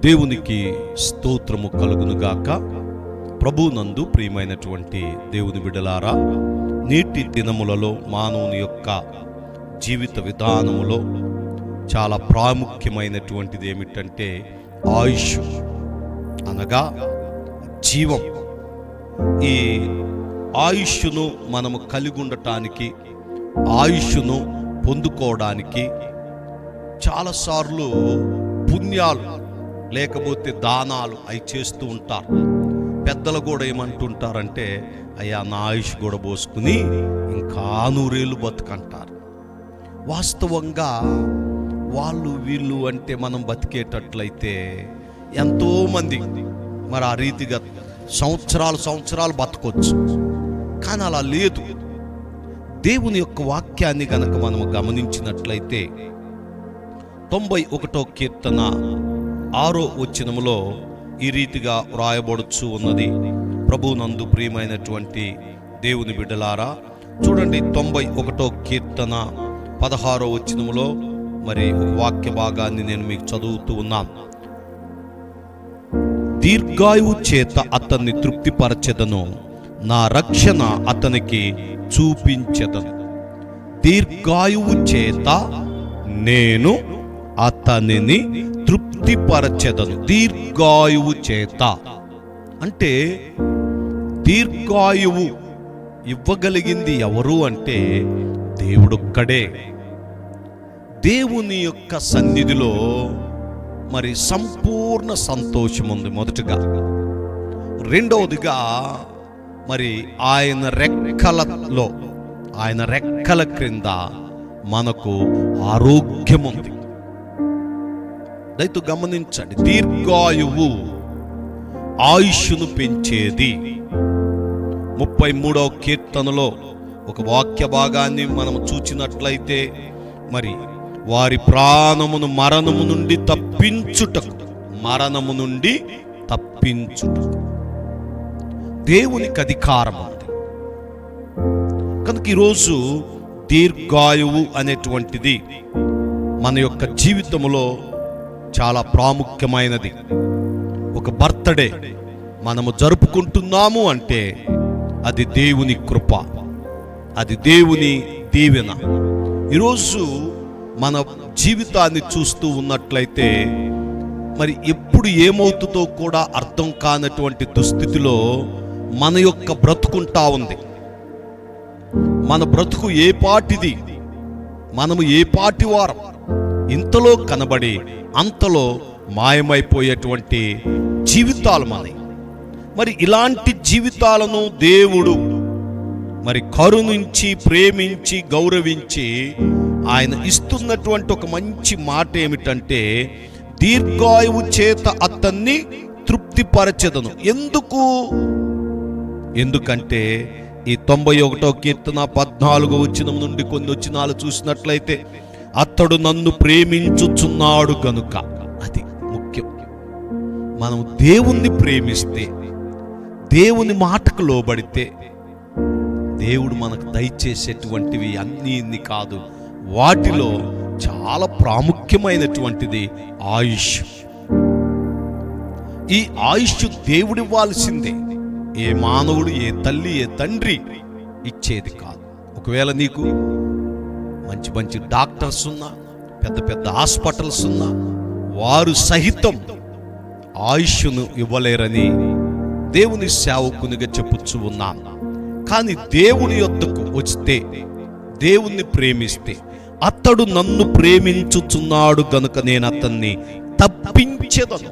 దేవునికి స్తోత్రము కలుగునుగాక. ప్రభునందు ప్రియమైనటువంటి దేవుని బిడ్డలారా, నేటి దినములలో మానవుని యొక్క జీవిత విధానములో చాలా ప్రాముఖ్యమైనటువంటిది ఏమిటంటే ఆయుష్, అనగా జీవం. ఈ ఆయుష్ను మనము కలిగి ఉండటానికి, ఆయుష్ను పొందుకోవడానికి చాలాసార్లు పుణ్యాలు లేకపోతే దానాలు అవి చేస్తూ ఉంటారు. పెద్దలు కూడా ఏమంటుంటారంటే, అయ్యా నా ఆయుష్ కూడా పోసుకుని ఇంకా 100 ఏళ్ళు బతుకంటారు. వాస్తవంగా వాళ్ళు వీళ్ళు అంటే మనం బతికేటట్లయితే ఎంతోమంది మరి ఆ రీతిగా సంవత్సరాలు బతకొచ్చు. కానీ అలా లేదు. దేవుని యొక్క వాక్యాన్ని గనక మనం గమనించినట్లయితే 91వ కీర్తన 6వ వచనములో ఈ రీతిగా వ్రాయబడుచు ఉన్నది. ప్రభునందు ప్రియమైనటువంటి దేవుని బిడ్డలారా, చూడండి 91వ కీర్తన 16వ వచనములో మరి వాక్య భాగాన్ని నేను మీకు చదువుతూ ఉన్నాను. దీర్ఘాయువు చేత అతన్ని తృప్తిపరచెదను, నా రక్షణ అతనికి చూపించెదను. దీర్ఘాయువు చేత నేను అతనిని తృప్తిపరచెదను. దీర్ఘాయువు చేత అంటే దీర్ఘాయువు ఇవ్వగలిగింది ఎవరు అంటే దేవుడొక్కడే. దేవుని యొక్క సన్నిధిలో మరి సంపూర్ణ సంతోషం ఉంది మొదటగా. రెండవదిగా మరి ఆయన రెక్కల క్రింద మనకు ఆరోగ్యం ఉంది. దయతో గమనించండి, దీర్ఘాయువు ఆయుష్ను పెంచేది. 33వ కీర్తనలో ఒక వాక్య భాగాన్ని మనం చూచినట్లయితే, మరి వారి ప్రాణమును మరణము నుండి తప్పించుటకు దేవునికి అధికారం ఉంది. కనుక ఈరోజు దీర్ఘాయువు అనేటువంటిది మన యొక్క జీవితంలో చాలా ప్రాముఖ్యమైనది. ఒక బర్త్డే మనము జరుపుకుంటున్నాము అంటే అది దేవుని కృప, అది దేవుని దీవెన. ఈరోజు మన జీవితాన్ని చూస్తూ ఉన్నట్లయితే మరి ఎప్పుడు ఏమవుతుందో కూడా అర్థం కానటువంటి దుస్థితిలో మన యొక్క బ్రతుకుంటా ఉంది. మన బ్రతుకు ఏ పాటిది, మనము ఏ పాటి వారం, ఇంతలో కనబడి అంతలో మాయమైపోయేటువంటి జీవితాలు మనవి. మరి ఇలాంటి జీవితాలను దేవుడు మరి కరుణించి, ప్రేమించి, గౌరవించి ఆయన ఇస్తున్నటువంటి ఒక మంచి మాట ఏమిటంటే, దీర్ఘాయువు చేత అతన్ని తృప్తిపరచెదను. ఎందుకంటే ఈ 91వ కీర్తన 14వ వచనం నుండి కొన్ని వచనాలు చూసినట్లయితే, అతడు నన్ను ప్రేమించుచున్నాడు గనుక. అది ముఖ్యం. మనం దేవుణ్ణి ప్రేమిస్తే, దేవుని మాటకు లోబడితే, దేవుడు మనకు దయచేసేటువంటివి అన్నీ ఇన్ని కాదు, వాటిలో చాలా ప్రాముఖ్యమైనటువంటిది ఆయుష్. ఈ ఆయుష్ దేవుడివ్వాల్సిందే. ఏ మానవుడు, ఏ తల్లి, ఏ తండ్రి ఇచ్చేది కాదు. ఒకవేళ నీకు మంచి డాక్టర్స్ ఉన్నా, పెద్ద హాస్పిటల్స్ ఉన్నా, వారు సహితం ఆయుష్ను ఇవ్వలేరని దేవుని సేవకునిగా చెప్పుచూ ఉన్నాను. కానీ దేవుని యొద్దకు వస్తే, దేవుణ్ణి ప్రేమిస్తే, అతడు నన్ను ప్రేమించుచున్నాడు గనుక నేను అతన్ని తప్పించెదను.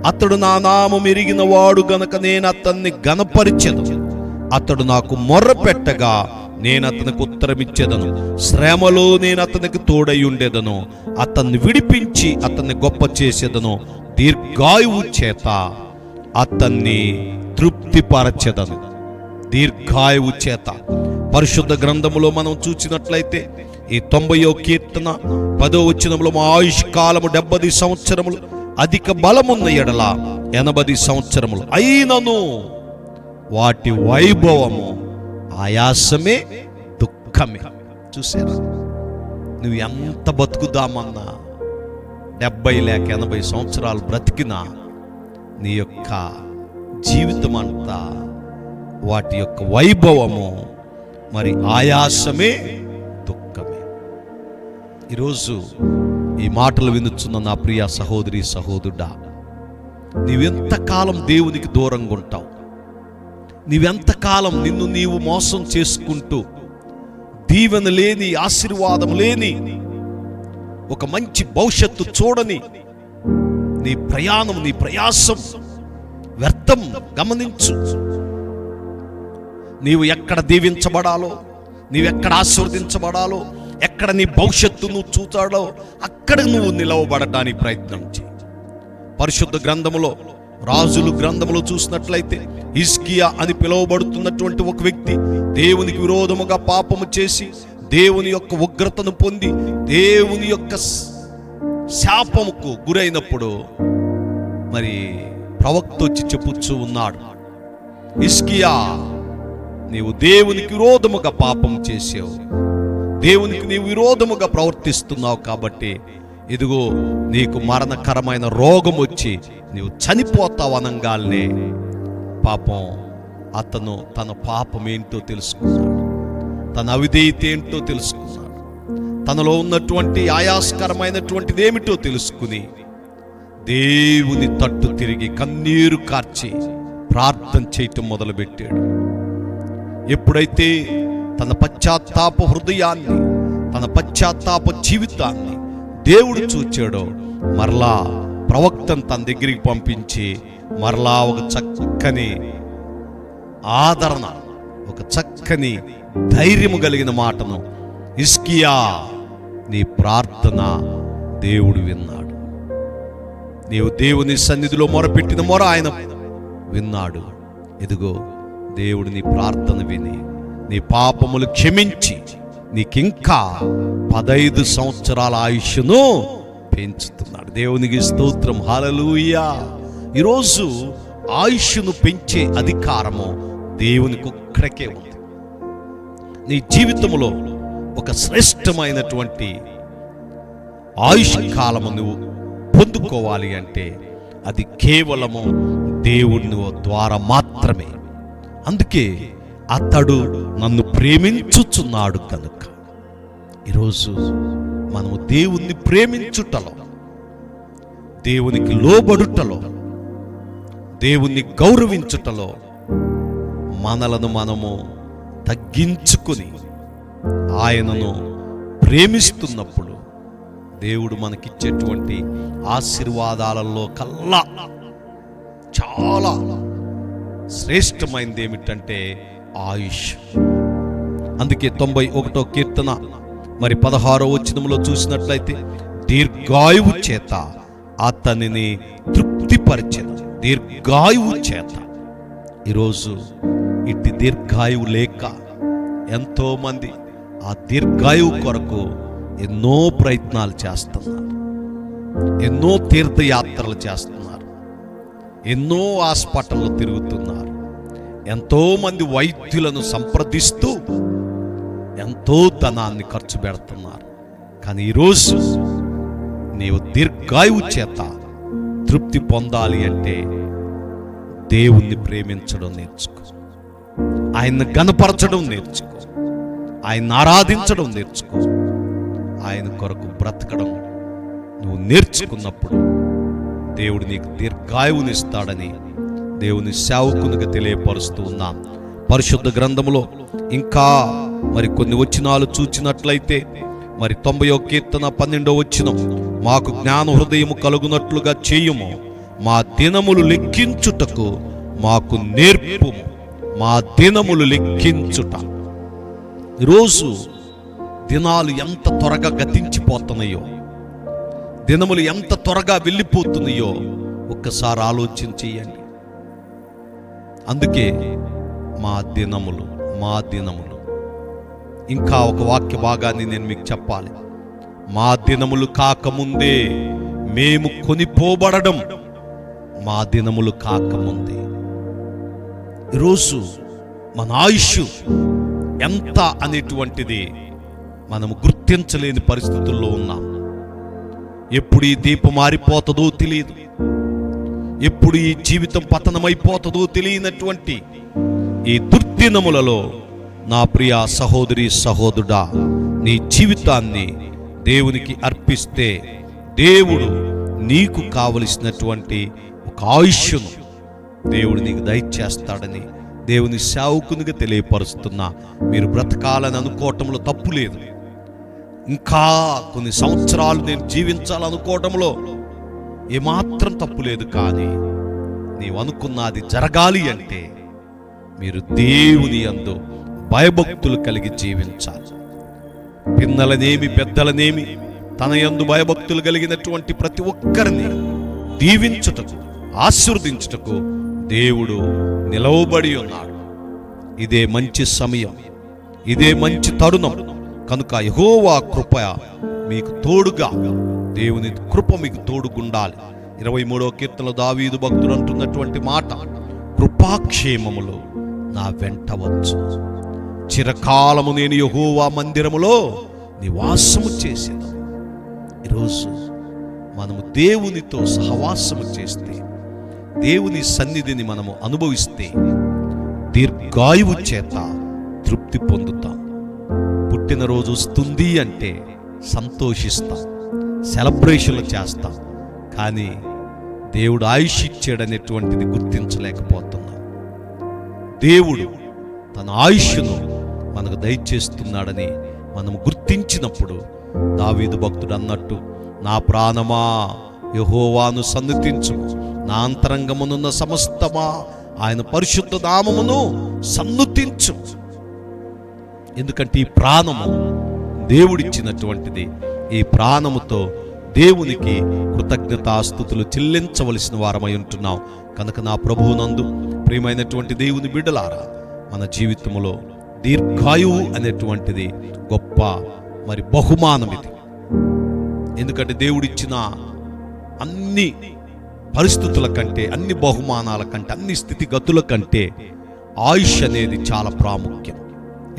అతడు నా నామం ఎరిగిన వాడు గనుక నేను అతన్ని గనపరిచెదను. అతడు నాకు మొర్ర పెట్టగా నేను అతనికి ఉత్తరమిచ్చేదను. శ్రమలో నేను అతనికి తోడై ఉండేదను. అతన్ని విడిపించి అతన్ని గొప్ప చేసేదను. దీర్ఘాయువు చేత అతన్ని తృప్తిపరచెదను. దీర్ఘాయువు చేత పరిశుద్ధ గ్రంథములో మనం చూసినట్లయితే ఈ 90వ కీర్తన 10వ వచనములో, మా ఆయుష్ కాలము 70 సంవత్సరములు, అధిక బలమున్న ఎడల 80 సంవత్సరములు అయినను వాటి వైభవము ఆయాసమే, దుఃఖమే. చూసారా, నువ్వు ఎంత బతుకుదామన్నా 70 లేక 80 సంవత్సరాలు బ్రతికినా నీ యొక్క జీవితం అంతా వాటి యొక్క వైభవము మరి ఆయాసమే, దుఃఖమే. ఈరోజు ఈ మాటలు వినుచున్న నా ప్రియ సహోదరి సహోదరుడా, నీవెంతకాలం దేవునికి దూరంగా ఉంటావు? నీవెంతకాలం నిన్ను నీవు మోసం చేసుకుంటూ దీవెన లేని, ఆశీర్వాదం లేని, ఒక మంచి భవిష్యత్తు చూడని నీ ప్రయాణం, నీ ప్రయాసం వ్యర్థం. గమనించు, నీవు ఎక్కడ దీవించబడాలో, నీవెక్కడ ఆశీర్వదించబడాలో, ఎక్కడ నీ భవిష్యత్తు నువ్వు చూచాడో అక్కడ నువ్వు నిలవబడటానికి ప్రయత్నం చేయి. పరిశుద్ధ గ్రంథములో, రాజుల గ్రంథములో చూసినట్లయితే హిజ్కియా అని పిలువబడుతున్నటువంటి ఒక వ్యక్తి దేవునికి విరోధముగా పాపము చేసి దేవుని యొక్క ఉగ్రతను పొంది దేవుని యొక్క శాపముకు గురైనప్పుడు మరి ప్రవక్త వచ్చి చెప్పుచూ ఉన్నాడు, హిజ్కియా, నీవు దేవునికి విరోధముగా పాపం చేసావు, దేవునికి నీవు విరోధముగా ప్రవర్తిస్తున్నావు, కాబట్టి ఇదిగో నీకు మరణకరమైన రోగం వచ్చి నీవు చనిపోతావు అనంగాల్నే పాపం అతను తన పాపం ఏంటో తెలుసుకున్నాడు, తన అవిధేయత ఏంటో తెలుసుకున్నాడు, తనలో ఉన్నటువంటి ఆయాస్కరమైనటువంటిది ఏమిటో తెలుసుకుని దేవుని తట్టు తిరిగి కన్నీరు కార్చి ప్రార్థన చేయటం మొదలుపెట్టాడు. ఎప్పుడైతే తన పశ్చాత్తాప హృదయాన్ని, తన పశ్చాత్తాప జీవితాన్ని దేవుడు చూచాడో, మరలా ప్రవక్తను తన దగ్గరికి పంపించి మరలా ఒక చక్కని ఆదరణ, ఒక చక్కని ధైర్యము కలిగిన మాటను, హిజ్కియా, నీ ప్రార్థన దేవుడు విన్నాడు. నీవు దేవుని సన్నిధిలో మొరపెట్టిన మొర ఆయన విన్నాడు. ఇదిగో దేవుడు నీ ప్రార్థన విని నీ పాపములు క్షమించి నీకింకా 15 సంవత్సరాల ఆయుష్ను పెంచుతున్నాడు. దేవునికి స్తోత్రం, హల్లెలూయా. ఈరోజు ఆయుష్ను పెంచే అధికారము దేవునికి ఒక్కడికే ఉంది. నీ జీవితంలో ఒక శ్రేష్టమైనటువంటి ఆయుష్ కాలము నువ్వు పొందుకోవాలి అంటే అది కేవలము దేవుని ద్వారా మాత్రమే. అందుకే అతడు నన్ను ప్రేమించుచున్నాడు కనుక. ఈరోజు మనము దేవుణ్ణి ప్రేమించుటలో, దేవునికి లోబడుటలో, దేవుణ్ణి గౌరవించుటలో మనలను మనము తగ్గించుకుని ఆయనను ప్రేమిస్తున్నప్పుడు దేవుడు మనకిచ్చేటువంటి ఆశీర్వాదాలలో కల్లా చాలా శ్రేష్టమైనది ఏమిటంటే ఆయుష్. అందుకే 91వ కీర్తన మరి 16వ వచనంలో చూసినట్లయితే దీర్ఘాయువు చేత అతనిని తృప్తిపరిచెను. దీర్ఘాయువు చేత. ఈరోజు ఇట్టి దీర్ఘాయువు లేక ఎంతో మంది ఆ దీర్ఘాయువు కొరకు ఎన్నో ప్రయత్నాలు చేస్తున్నారు, ఎన్నో తీర్థయాత్రలు చేస్తున్నారు, ఎన్నో హాస్పిటల్లో తిరుగుతున్నారు, ఎంతో మంది వైద్యులను సంప్రదిస్తూ ఎంతో ధనాన్ని ఖర్చు పెడుతున్నారు. కానీ ఈరోజు నీవు దీర్ఘాయువు చేత తృప్తి పొందాలి అంటే దేవుణ్ణి ప్రేమించడం నేర్చుకో, ఆయన్ని గణపరచడం నేర్చుకో, ఆయన్ని ఆరాధించడం నేర్చుకో. ఆయన కొరకు బ్రతకడం నువ్వు నేర్చుకున్నప్పుడు దేవుడు నీకు దీర్ఘాయువునిస్తాడని దేవుని సేవకునిగా తెలియపరుస్తూ ఉన్నాం. పరిశుద్ధ గ్రంథములో ఇంకా మరి కొన్ని వచనాలు చూచినట్లయితే మరి 90వ కీర్తన 12వ వచనం, మాకు జ్ఞాన హృదయము కలుగునట్లుగా చేయుము, మా దినములు లెక్కించుటకు మాకు నేర్పుము. మా దినములు లెక్కించుట. ఈరోజు దినాలు ఎంత త్వరగా గతించిపోతున్నాయో, దినములు ఎంత త్వరగా వెళ్ళిపోతున్నాయో ఒక్కసారి ఆలోచన చేయండి. అందుకే మా దినములు, మా దినములు. ఇంకా ఒక వాక్య భాగాన్ని నేను మీకు చెప్పాలి. మా దినములు కాకముందే మేము కొనిపోబడడం, మా దినములు కాకముందే. ఈరోజు మన ఆయుష్ ఎంత అనేటువంటిది మనము గుర్తించలేని పరిస్థితుల్లో ఉన్నాం. ఎప్పుడు ఈ దీపం మారిపోతుందో తెలియదు, ఎప్పుడు ఈ జీవితం పతనమైపోతుందో తెలియనటువంటి ఈ దుర్దినములలో నా ప్రియ సహోదరి సహోదరుడా, నీ జీవితాన్ని దేవునికి అర్పిస్తే దేవుడు నీకు కావలసినటువంటి ఒక ఆయుష్ను దేవుడు నీకు దయచేస్తాడని దేవుని సేవకునిగా తెలియపరుస్తున్నా. మీరు బ్రతకాలని అనుకోవటంలో తప్పు లేదు. ఇంకా కొన్ని సంవత్సరాలు నేను జీవించాలనుకోవటంలో ఏమాత్రం తప్పు లేదు. కానీ నీవు అనుకున్నది జరగాలి అంటే మీరు దేవుని యందు భయభక్తులు కలిగి జీవించాలి. పిన్నలనేమి పెద్దలనేమి తన యందు భయభక్తులు కలిగినటువంటి ప్రతి ఒక్కరిని దీవించుటకు, ఆశీర్వదించుటకు దేవుడు నిలవబడి ఉన్నాడు. ఇదే మంచి సమయం, ఇదే మంచి తరుణం. కనుక యెహోవా కృప మీకు తోడుగా, దేవుని కృప మీకు తోడుగుండాలి. 23వ కీర్తనలో దావీదు భక్తుడు అంటున్నటువంటి మాట, కృపాక్షేమములు నా వెంట వచ్చు. చిరకాలము నేను యెహోవా మందిరములో నివాసము చేసేది. ఈరోజు మనము దేవునితో సహవాసము చేస్తే, దేవుని సన్నిధిని మనము అనుభవిస్తే దీర్ఘాయువు చేత తృప్తి పొందుతాం. పుట్టినరోజు వస్తుంది అంటే సంతోషిస్తాం, సెలబ్రేషన్లు చేస్తాం. కానీ దేవుడు ఆయుష్ ఇచ్చాడనేటువంటిది గుర్తించలేకపోతున్నాం. దేవుడు తన ఆయుష్ను మనకు దయచేస్తున్నాడని మనం గుర్తించినప్పుడు దావీదు భక్తుడు అన్నట్టు, నా ప్రాణమా యెహోవాను సన్నుతించు, నా అంతరంగమునున్న సమస్తమా ఆయన పరిశుద్ధ నామమును సన్నుతించు. ఎందుకంటే ఈ ప్రాణము దేవుడిచ్చినటువంటిది. ఈ ప్రాణముతో దేవునికి కృతజ్ఞతాస్తుతులు చెల్లించవలసిన వారమై ఉంటున్నాం. కనుక నా ప్రభువునందు ప్రియమైనటువంటి దేవుని బిడ్డలారా, మన జీవితంలో దీర్ఘాయువు అనేటువంటిది గొప్ప బహుమానం ఇది. ఎందుకంటే దేవుడిచ్చిన అన్ని పరిస్థితుల కంటే, అన్ని బహుమానాల కంటే, అన్ని స్థితిగతుల కంటే ఆయుష్ అనేది చాలా ప్రాముఖ్యం.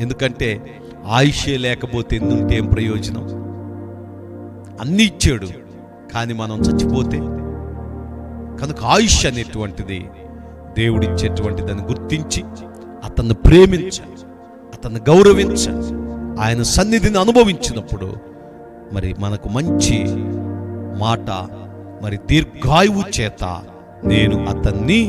ఎందుకంటే ఆయుషే లేకపోతే ఎన్నుంటే ఏం ప్రయోజనం? అన్నీ ఇచ్చాడు, కానీ మనం చచ్చిపోతే. కనుక ఆయుష్ అనేటువంటిది దేవుడిచ్చేటువంటిదని గుర్తించి అతన్ని ప్రేమించాలి, అతన్ని గౌరవించాలి. ఆయన సన్నిధిని అనుభవించినప్పుడు మనకు మంచి మాట, దీర్ఘాయువు చేత నేను అతన్ని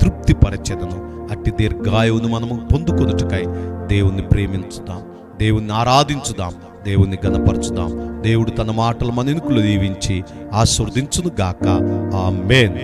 తృప్తిపరచెదను. అట్టి దీర్ఘాయువును మనము పొందుకొనుటకై దేవుణ్ణి ప్రేమించుదాం, దేవుణ్ణి ఆరాధించుదాం, దేవుణ్ణి గణపరచుదాం. దేవుడు తన మాటలు మన ఎనుకలు దీవించి ఆశీర్వదించును గాక. ఆమేన్.